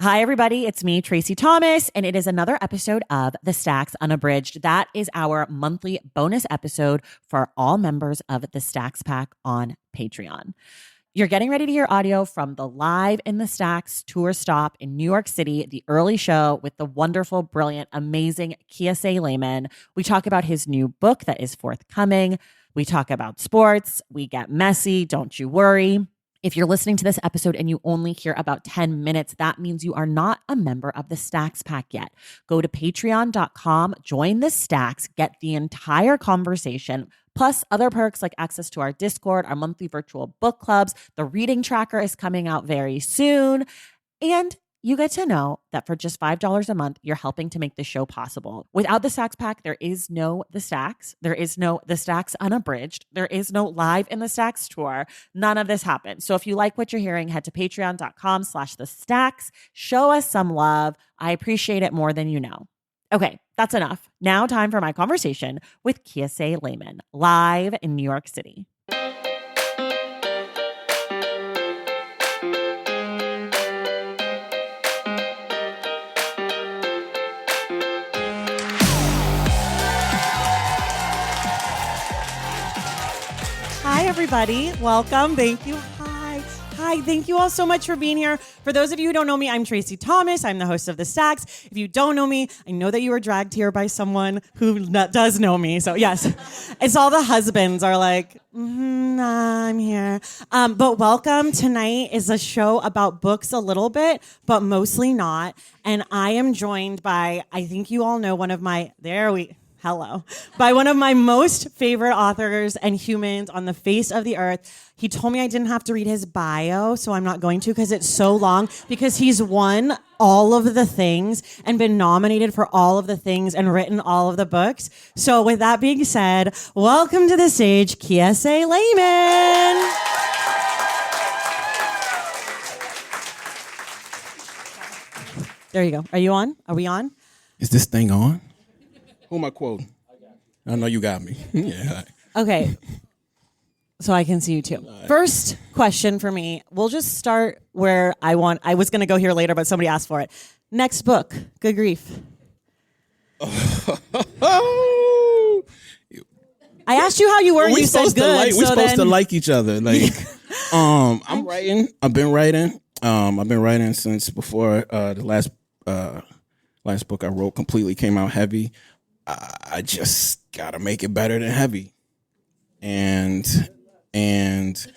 Hi, everybody. It's me, Tracy Thomas, and it is another episode of the Stacks Unabridged. That is our monthly bonus episode for all members of the Stacks Pack on Patreon. You're getting ready to hear audio from the Live in the Stacks tour stop in New York City, the early show with the wonderful, brilliant, amazing Kiese Laymon. We talk about his new book that is forthcoming. We talk about sports. We get messy. Don't you worry. If you're listening to this episode and you only hear about 10 minutes, that means you are not a member of the Stacks Pack yet. Go to patreon.com, join the Stacks, get the entire conversation, plus other perks like access to our Discord, our monthly virtual book clubs. The reading tracker is coming out very soon. And you get to know that for just $5 a month, you're helping to make the show possible. Without the Stacks Pack, there is no The Stacks. There is no The Stacks Unabridged. There is no Live in the Stacks tour. None of this happens. So if you like what you're hearing, head to patreon.com/thestacks. Show us some love. I appreciate it more than you know. Okay, that's enough. Now time for my conversation with Kiese Laymon, live in New York City. Hi, everybody. Welcome. Thank you. Hi. Thank you all so much for being here. For those of you who don't know me, I'm Tracy Thomas. I'm the host of The Stacks. If you don't know me, I know that you were dragged here by someone who does know me. So yes, it's all the husbands are like, I'm here. But welcome. Tonight is a show about books a little bit, but mostly not. And I am joined by, I think you all know one of my, by one of my most favorite authors and humans on the face of the earth. He told me I didn't have to read his bio, so I'm not going to because it's so long, because he's won all of the things and been nominated for all of the things and written all of the books. So with that being said, welcome to the stage, Kiese Laymon. There you go. Are you on? Are we on? Is this thing on? Who am I quoting? I know you got me. Yeah. Okay. So I can see you too. Right. First question for me. We'll just start where I was going to go here later, but somebody asked for it. Next book. Good grief. I asked you how you were, and you said good. We're supposed to like each other. Like, I'm writing. I've been writing. I've been writing since before the last book I wrote completely came out heavy. I just gotta make it better than heavy, and it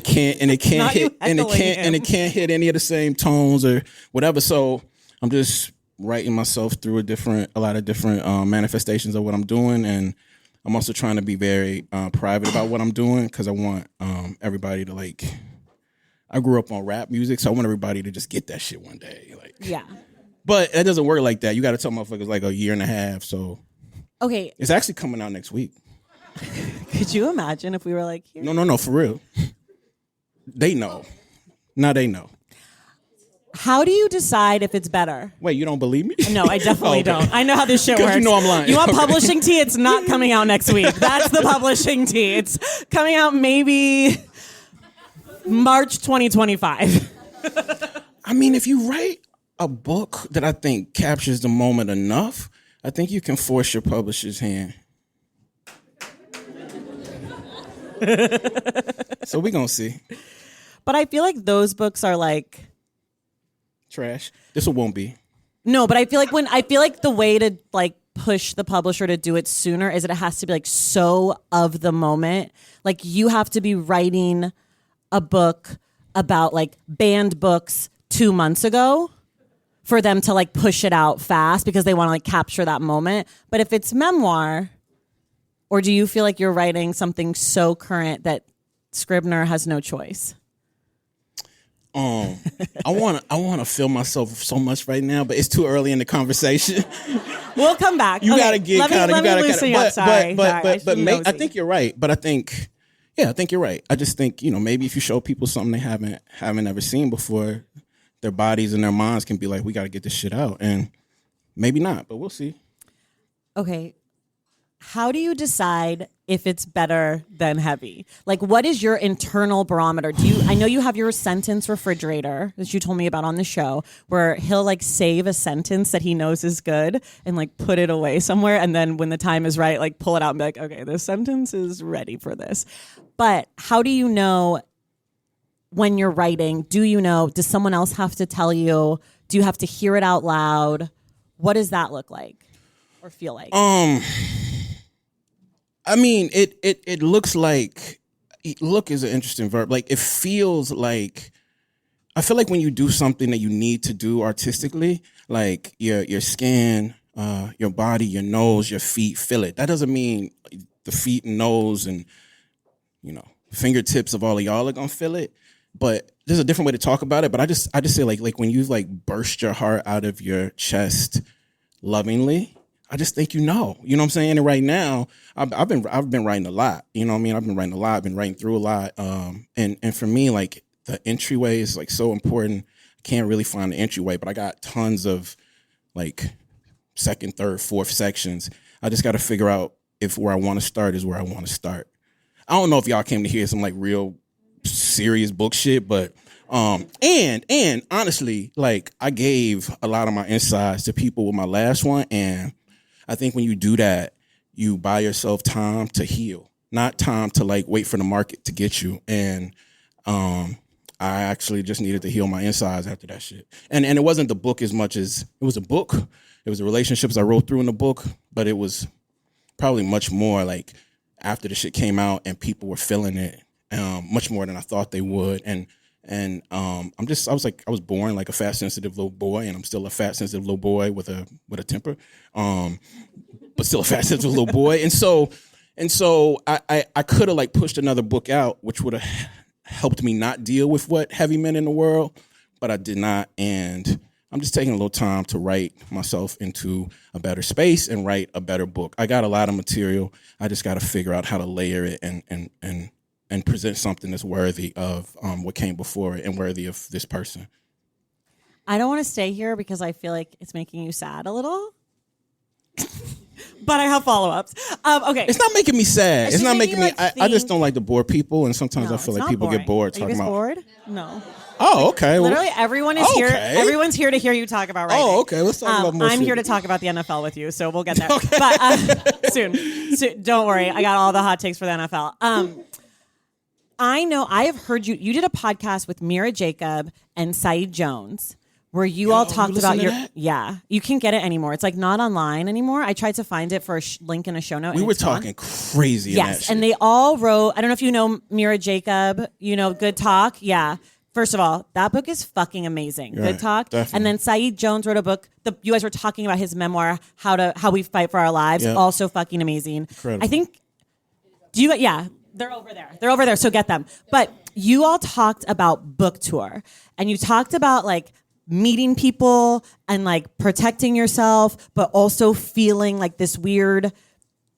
can't hit any of the same tones or whatever. So I'm just writing myself through a lot of different manifestations of what I'm doing, and I'm also trying to be very private about what I'm doing because I want everybody to like. I grew up on rap music, so I want everybody to just get that shit one day. Like, yeah. But it doesn't work like that. You got to tell motherfuckers like a year and a half. So, okay, it's actually coming out next week. Could you imagine if we were like, here? No, for real. They know. Now they know. How do you decide if it's better? Wait, you don't believe me? No, I definitely don't. I know how this shit works. You know I'm lying. You want publishing tea? It's not coming out next week. That's the publishing tea. It's coming out maybe March 2025. I mean, if you write a book that I think captures the moment enough, I think you can force your publisher's hand. So we're going to see. But I feel like those books are like... trash. This one won't be. No, but I feel like the way to like push the publisher to do it sooner is that it has to be like so of the moment. Like you have to be writing a book about like banned books 2 months ago for them to like push it out fast because they want to like capture that moment. But if it's memoir, or do you feel like you're writing something so current that Scribner has no choice? I want to feel myself so much right now, but it's too early in the conversation. We'll come back. You gotta get kind of. I think you're right. But I think you're right. I just think maybe if you show people something they haven't ever seen before, their bodies and their minds can be like, we got to get this shit out, and maybe not, but we'll see. Okay. how do you decide if it's better than heavy? Like, what is your internal barometer? I know you have your sentence refrigerator that you told me about on the show, where he'll like save a sentence that he knows is good and like put it away somewhere. And then when the time is right, like pull it out and be like, okay, this sentence is ready for this. But how do you know when you're writing? Do you know, does someone else have to tell you? Do you have to hear it out loud? What does that look like or feel like? I mean, it looks like, look is an interesting verb. Like, it feels like, I feel like when you do something that you need to do artistically, like your skin, your body, your nose, your feet, feel it. That doesn't mean the feet and nose and, fingertips of all of y'all are gonna feel it. But there's a different way to talk about it. But I just say like when you like burst your heart out of your chest lovingly, I just think you know what I'm saying? And right now, I've been writing a lot. You know what I mean? I've been writing a lot. I've been writing through a lot. And for me, like the entryway is like so important. I can't really find the entryway, but I got tons of like second, third, fourth sections. I just got to figure out if where I want to start is where I want to start. I don't know if y'all came to hear some like real serious book shit, but and honestly, like I gave a lot of my insides to people with my last one, and I think when you do that, you buy yourself time to heal, not time to like wait for the market to get you. And I actually just needed to heal my insides after that shit. And it wasn't the book as much as it was a book. It was the relationships I wrote through in the book, but it was probably much more like after the shit came out and people were feeling it much more than I thought they would. And I was born like a fat, sensitive little boy, and I'm still a fat, sensitive little boy with a temper, but still a fat, sensitive little boy. And so I could have like pushed another book out, which would have helped me not deal with what heavy meant in the world, but I did not. And I'm just taking a little time to write myself into a better space and write a better book. I got a lot of material. I just got to figure out how to layer it and present something that's worthy of what came before it and worthy of this person. I don't want to stay here because I feel like it's making you sad a little. But I have follow-ups. Okay. It's not making me sad. It's not making me... Like I just don't like to bore people, and sometimes I feel like people get bored talking about... Are you guys bored? No. Oh, okay. Literally, everyone is here. Everyone's here to hear you talk about writing. Oh, okay. Let's talk about more I'm shit. here to talk about the NFL with you, so we'll get there. Okay. But soon. Don't worry. I got all the hot takes for the NFL. I know I have heard you did a podcast with Mira Jacob and Saeed Jones where you all talked about your... Yeah. You can't get it anymore. It's like not online anymore. I tried to find it for a link in a show note. We were talking crazy in that shit. Yes, and they all wrote... I don't know if you know Mira Jacob, Good Talk. Yeah. First of all, that book is fucking amazing. Right, Good Talk. Definitely. And then Saeed Jones wrote a book. You guys were talking about his memoir, How We Fight for Our Lives. Yep. Also fucking amazing. Incredible. I think... Yeah. They're over there. So get them. But you all talked about book tour, and you talked about like meeting people and like protecting yourself, but also feeling like this weird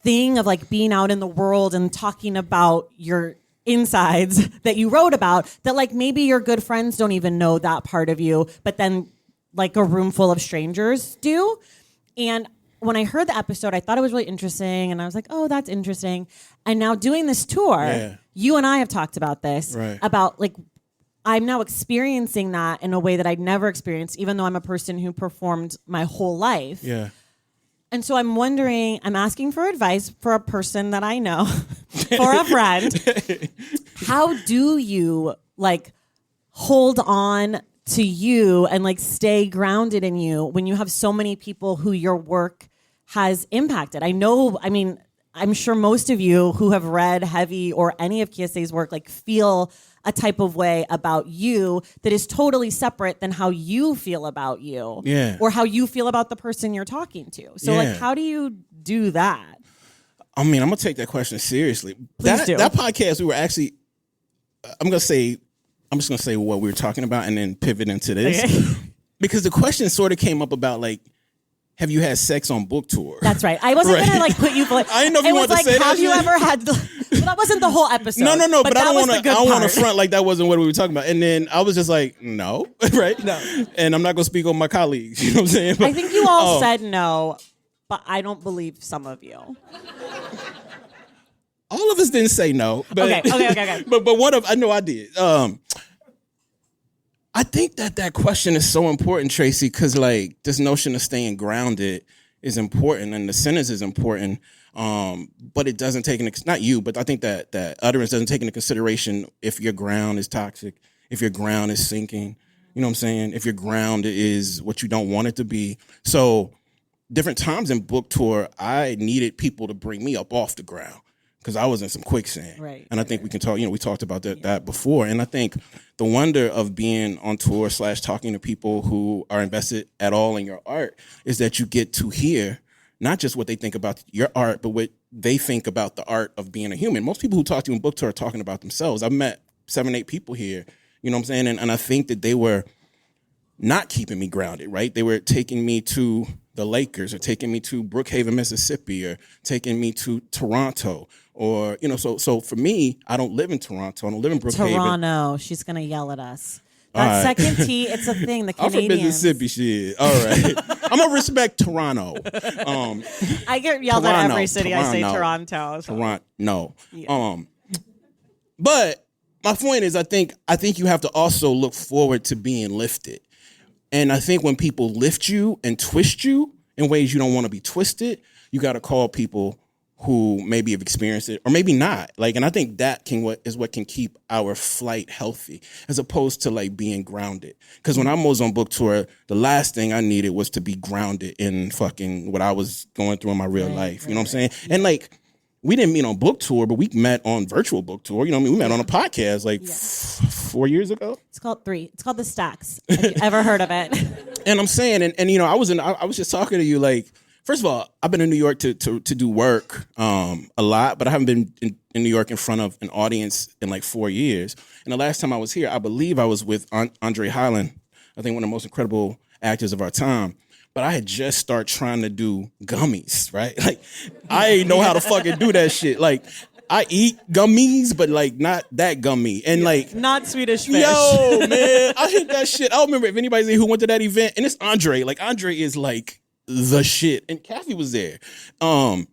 thing of like being out in the world and talking about your insides that you wrote about that like maybe your good friends don't even know that part of you, but then like a room full of strangers do. And when I heard the episode, I thought it was really interesting, and I was like, oh, that's interesting. And now doing this tour, you and I have talked about this, about like, I'm now experiencing that in a way that I'd never experienced, even though I'm a person who performed my whole life. Yeah. And so I'm asking for advice for a person that I know, for a friend. How do you like hold on to you and like stay grounded in you when you have so many people who your work has impacted? I'm sure most of you who have read Heavy or any of Kiese's work like feel a type of way about you that is totally separate than how you feel about you, or how you feel about the person you're talking to. So like, how do you do that? I mean, I'm gonna take that question seriously. Please do. That podcast, we were actually, I'm just gonna say what we were talking about and then pivot into this. Okay. Because the question sort of came up about like, have you had sex on book tour? That's right. I wasn't gonna like put you. Like, I didn't know if you wanted to say that. Have you ever had? Well, that wasn't the whole episode. No. But I don't want to front like that wasn't what we were talking about. And then I was just like, no, right? No. And I'm not gonna speak on my colleagues. You know what I'm saying? I think you all said no but I don't believe some of you. All of us didn't say no. But, Okay. but one of I know I did. I think that question is so important, Tracy, because like this notion of staying grounded is important, and the sentence is important. But it doesn't take into not you, but I think that utterance doesn't take into consideration if your ground is toxic, if your ground is sinking. You know what I'm saying? If your ground is what you don't want it to be. So different times in book tour, I needed people to bring me up off the ground because I was in some quicksand. Right. And I think we can talk, we talked about that before. And I think the wonder of being on tour / talking to people who are invested at all in your art is that you get to hear not just what they think about your art, but what they think about the art of being a human. Most people who talk to you in book tour are talking about themselves. I've met 7, 8 people here, you know what I'm saying? And I think that they were not keeping me grounded, right? They were taking me to the Lakers or taking me to Brookhaven, Mississippi, or taking me to Toronto. Or, so for me, I don't live in Toronto. I don't live in Brookhaven. Toronto. She's going to yell at us. That second T, it's a thing. The Canadians. I'm from Mississippi, shit. All right. I'm going to respect Toronto. I get yelled at every city I say Toronto. So. Toronto. No. Yeah. But my point is, I think you have to also look forward to being lifted. And I think when people lift you and twist you in ways you don't want to be twisted, you got to call people who maybe have experienced it or maybe not. And I think that is what can keep our flight healthy as opposed to like being grounded. Because when I was on book tour, the last thing I needed was to be grounded in fucking what I was going through in my real life. You know what I'm saying? And we didn't meet on book tour, but we met on virtual book tour. You know what I mean? We met on a podcast 4 years ago. It's called 3. It's called The Stacks. Have you ever heard of it? And I'm saying, and I was just talking to you first of all, I've been in New York to do work a lot, but I haven't been in New York in front of an audience in 4 years. And the last time I was here, I believe I was with Andre Highland, I think one of the most incredible actors of our time. But I had just started trying to do gummies, right? I ain't know how to fucking do that shit. I eat gummies, but not that gummy. And not Swedish fish. Yo, man, I hit that shit. I don't remember if anybody's there who went to that event. And it's Andre. Andre is the shit. And Kathy was there. And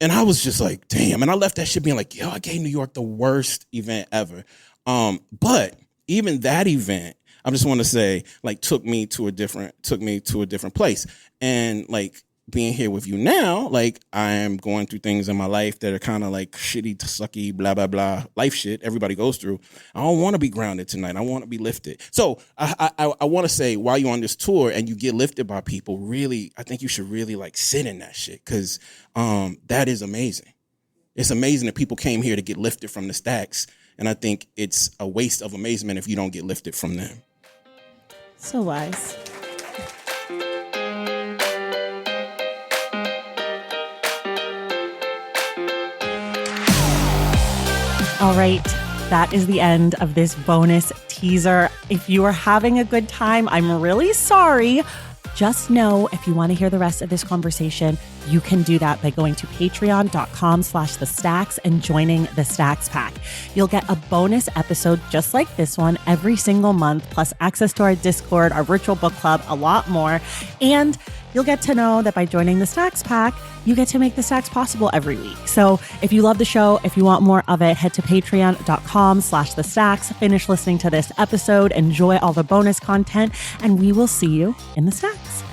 I was just damn. And I left that shit being yo, I gave New York the worst event ever. But even that event, I just want to say, took me to a different place. And being here with you now, I am going through things in my life that are kind of shitty, sucky, blah, blah, blah, life shit everybody goes through. I don't want to be grounded tonight. I want to be lifted. So I want to say, while you're on this tour and you get lifted by people, really, I think you should really sit in that shit because that is amazing. It's amazing that people came here to get lifted from the Stacks. And I think it's a waste of amazement if you don't get lifted from them. So wise. All right, that is the end of this bonus teaser. If you are having a good time, I'm really sorry. Just know if you want to hear the rest of this conversation, you can do that by going to patreon.com/thestacks and joining the Stacks Pack. You'll get a bonus episode just like this one every single month, plus access to our Discord, our virtual book club, a lot more. And you'll get to know that by joining the Stacks Pack, you get to make the Stacks possible every week. So if you love the show, if you want more of it, head to patreon.com/thestacks, finish listening to this episode, enjoy all the bonus content, and we will see you in the Stacks.